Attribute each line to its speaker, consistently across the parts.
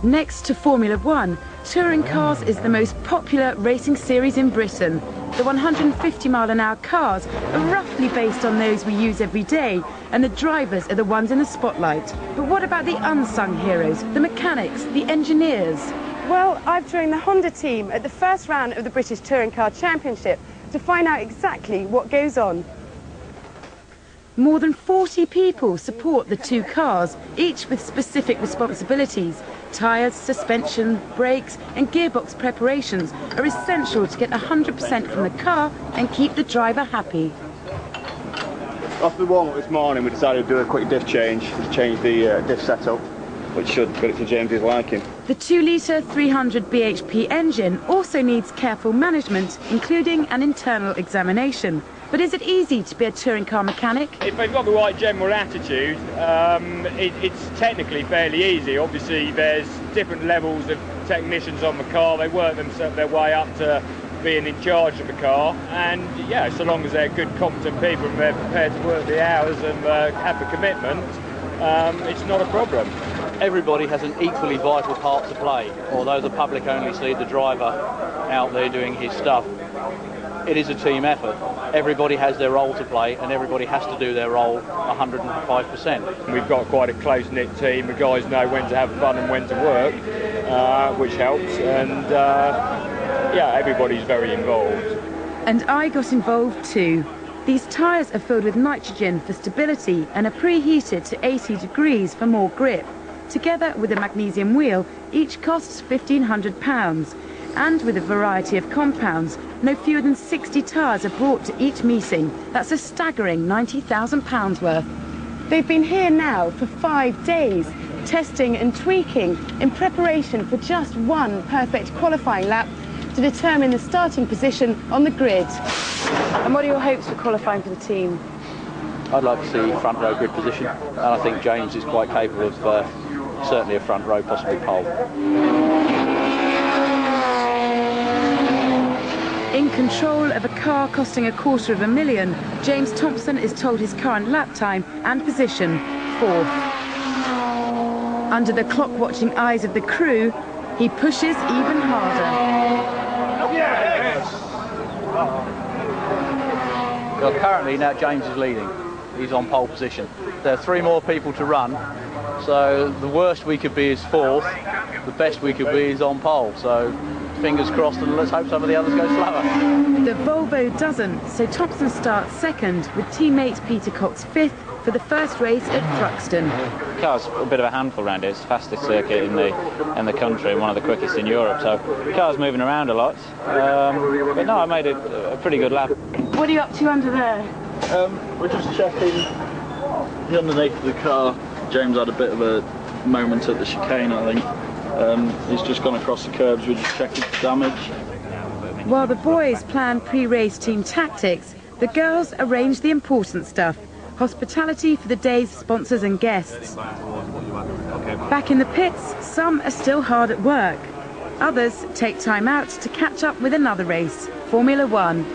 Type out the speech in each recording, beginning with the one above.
Speaker 1: Next to Formula One, touring cars is the most popular racing series in Britain. The 150-mile-an-hour cars are roughly based on those we use every day, and the drivers are the ones in the spotlight. But what about the unsung heroes, the mechanics, the engineers?
Speaker 2: Well, I've joined the Honda team at the first round of the British Touring Car Championship to find out exactly what goes on.
Speaker 1: More than 40 people support the two cars, each with specific responsibilities. Tyres, suspension, brakes and gearbox preparations are essential to get 100% from the car and keep the driver happy.
Speaker 3: After the warm-up this morning, we decided to do a quick diff change, to change the diff setup, which should get it to James's liking. The
Speaker 1: 2-litre 300 bhp engine also needs careful management, including an internal examination. But is it easy to be a touring car mechanic?
Speaker 4: If they've got the right general attitude, it's technically fairly easy. Obviously, there's different levels of technicians on the car. They work their way up to being in charge of the car. And yeah, so long as they're good, competent people and they're prepared to work the hours and have the commitment, it's not a problem.
Speaker 5: Everybody has an equally vital part to play. Although the public only see the driver out there doing his stuff, it is a team effort. Everybody has their role to play and everybody has to do their role 105%.
Speaker 4: We've got quite a close-knit team. The guys know when to have fun and when to work, which helps, and yeah, everybody's very involved.
Speaker 1: And I got involved too. These tyres are filled with nitrogen for stability and are preheated to 80 degrees for more grip. Together with a magnesium wheel, each costs £1,500. And with a variety of compounds, no fewer than 60 tyres are brought to each meeting. That's a staggering £90,000 worth.
Speaker 2: They've been here now for 5 days, testing and tweaking in preparation for just one perfect qualifying lap to determine the starting position on the grid. And what are your hopes for qualifying for the team?
Speaker 5: I'd like to see front row grid position, and I think James is quite capable of certainly a front row, possibly pole.
Speaker 1: In control of a car costing $250,000, James Thompson is told his current lap time and position, 4th. Under the clock-watching eyes of the crew, he pushes even harder.
Speaker 5: Well, currently now James is leading. He's on pole position. There are 3 more people to run, so the worst we could be is 4th, the best we could be is on pole. So fingers crossed, and let's hope some of the others go slower.
Speaker 1: The Volvo doesn't, so Thompson starts 2nd with teammate Peter Cox 5th for the first race at Thruxton.
Speaker 6: The car's a bit of a handful around here. It's the fastest circuit in the country and one of the quickest in Europe, so the car's moving around a lot. But no, I made a pretty good lap.
Speaker 2: What are you up to under there?
Speaker 7: We're just checking the underneath of the car. James had a bit of a moment at the chicane, I think. He's just gone across the curbs. We're just checking for damage.
Speaker 1: While the boys plan pre-race team tactics, the girls arrange the important stuff: hospitality for the day's sponsors and guests. Back in the pits, some are still hard at work. Others take time out to catch up with another race, Formula One.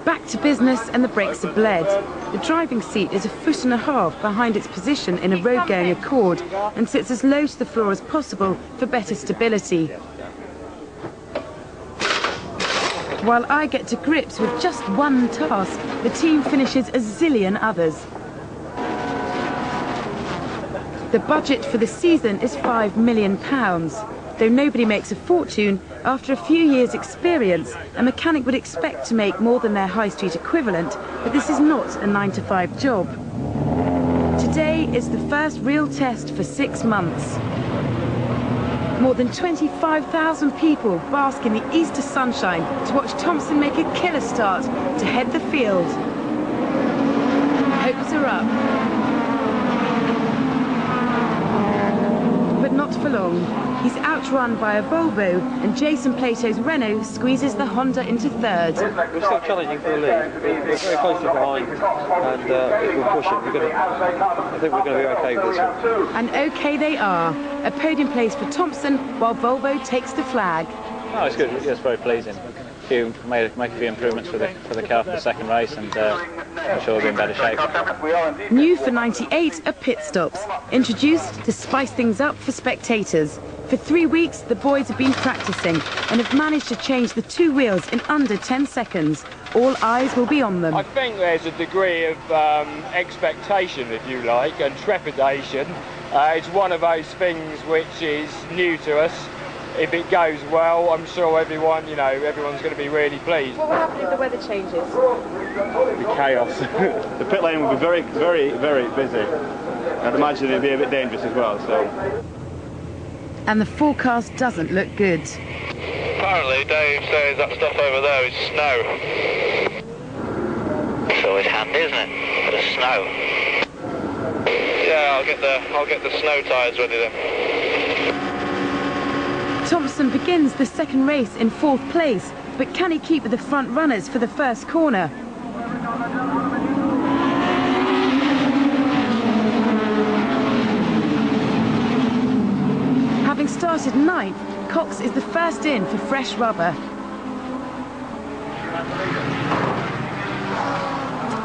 Speaker 1: Back to business, and the brakes are bled. The driving seat is 1.5 feet behind its position in a road-going Accord and sits as low to the floor as possible for better stability. While I get to grips with just one task, the team finishes a zillion others. The budget for the season is £5 million. Though nobody makes a fortune, after a few years' experience, a mechanic would expect to make more than their high street equivalent, but this is not a 9-to-5 job. Today is the first real test for 6 months. More than 25,000 people bask in the Easter sunshine to watch Thompson make a killer start to head the field. Hopes are up. But not for long. He's outrun by a Volvo, and Jason Plato's Renault squeezes the Honda into 3rd.
Speaker 8: We're still challenging for the lead. We're very closely behind, and if we push it, I think we're going to be okay with this one.
Speaker 1: And okay they are. A podium place for Thompson, while Volvo takes the flag.
Speaker 6: Oh, it's good. It's very pleasing. Make a few improvements for the car for the second race, and I'm sure we'll be in better shape.
Speaker 1: New for '98 are pit stops, introduced to spice things up for spectators. For 3 weeks, the boys have been practicing and have managed to change the 2 wheels in under 10 seconds. All eyes will be on them.
Speaker 4: I think there's a degree of expectation, if you like, and trepidation. It's one of those things which is new to us. If it goes well, I'm sure everyone, everyone's going to be really pleased.
Speaker 2: What will happen if the weather changes?
Speaker 3: It'll be chaos. The pit lane will be very, very, very busy. I'd imagine it'll be a bit dangerous as well. So.
Speaker 1: And the forecast doesn't look good.
Speaker 9: Apparently Dave says that stuff over there is snow. It's always handy, isn't it? A bit of snow. Yeah, I'll get the snow tyres ready then.
Speaker 1: Thompson begins the second race in 4th place, but can he keep with the front runners for the first corner? Having started 9th, Cox is the first in for fresh rubber.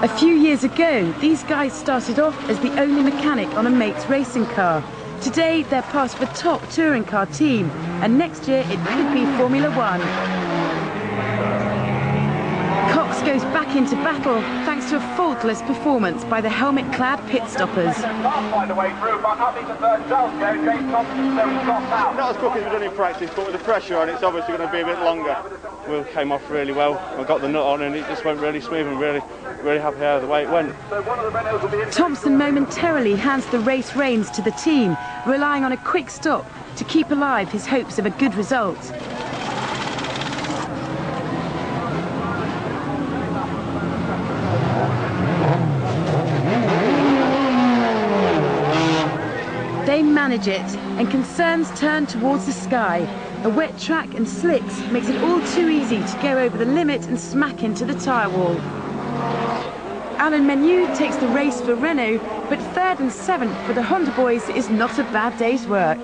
Speaker 1: A few years ago, these guys started off as the only mechanic on a mate's racing car. Today, they're part of a top touring car team, and next year it could be Formula One. Cox goes back into battle thanks to a faultless performance by the helmet-clad pit stoppers.
Speaker 3: Not as quick as we've done in practice, but with the pressure on, it's obviously going to be a bit longer. Wheel came off really well. I got the nut on, and it just went really smooth and really happy how the way it went.
Speaker 1: Thompson momentarily hands the race reins to the team, relying on a quick stop to keep alive his hopes of a good result. They manage it, and concerns turn towards the sky. A wet track and slicks makes it all too easy to go over the limit and smack into the tyre wall. Alan Menu takes the race for Renault, but 3rd and 7th for the Honda boys is not a bad day's work.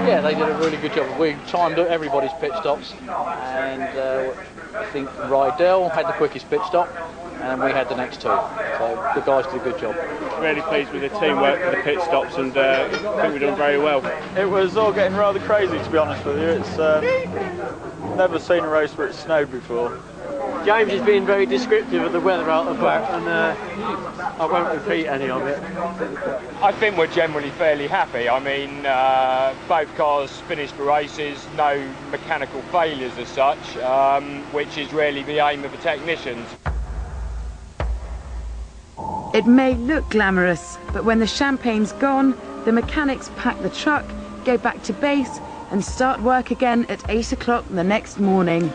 Speaker 5: Yeah, they did a really good job. We timed up everybody's pit stops, and I think Rydell had the quickest pit stop, and we had the next 2. So the guys did a good job.
Speaker 3: Really pleased with the teamwork for the pit stops, and I think we've done very well. It was all getting rather crazy, to be honest with you. It's never seen a race where it snowed before.
Speaker 8: James has been very descriptive of the weather out and about, and I won't repeat any of it.
Speaker 4: I think we're generally fairly happy. I mean, both cars finished the races, no mechanical failures as such, which is really the aim of the technicians.
Speaker 1: It may look glamorous, but when the champagne's gone, the mechanics pack the truck, go back to base and start work again at 8 o'clock the next morning.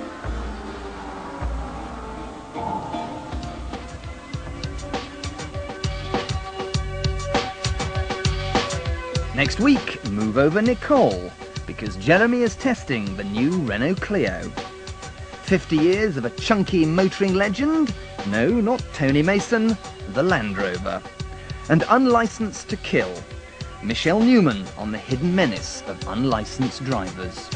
Speaker 10: Next week, move over Nicole, because Jeremy is testing the new Renault Clio. 50 years of a chunky motoring legend? No, not Tony Mason, the Land Rover. And unlicensed to kill. Michelle Newman on the hidden menace of unlicensed drivers.